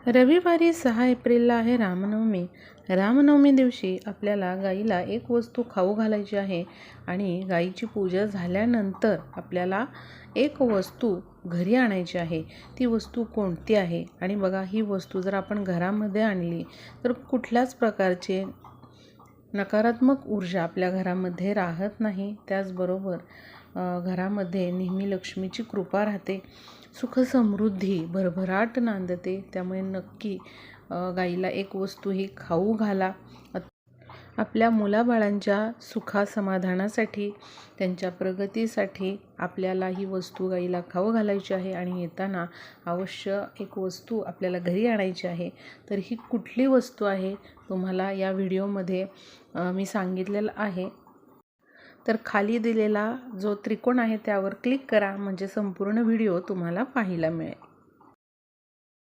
रविवारी 6 एप्रिलला आहे रामनवमी. रामनवमी दिवशी आपल्याला गाईला एक वस्तू खाऊ घालायची आहे आणि गाईची पूजा झाल्यानंतर आपल्याला एक वस्तू घरी आणायची आहे. ती वस्तू कोणती आहे? आणि बघा, ही वस्तू जर आपण घरामध्ये आणली तर कुठल्याच प्रकारचे नकारात्मक ऊर्जा आपल्या घरामध्ये राहत नाही. त्याचबरोबर घरामध्ये नेहमी लक्ष्मीची कृपा राहते, सुख समृद्धी भरभराट नांदते. त्यामुळे नक्की गाईला एक वस्तू ही खाऊ घाला. आपल्या मुलाबाळांच्या सुखासमाधानासाठी, त्यांच्या प्रगतीसाठी आपल्याला ही वस्तू गाईला खाऊ घालायची आहे आणि येताना अवश्य एक वस्तू आपल्याला घरी आणायची आहे. तर ही कुठली वस्तू आहे तुम्हाला या व्हिडिओमध्ये मी सांगितलेलं आहे. तर खाली दिलेला जो त्रिकोण आहे त्यावर क्लिक करा, म्हणजे संपूर्ण व्हिडिओ तुम्हाला पाहायला मिळेल.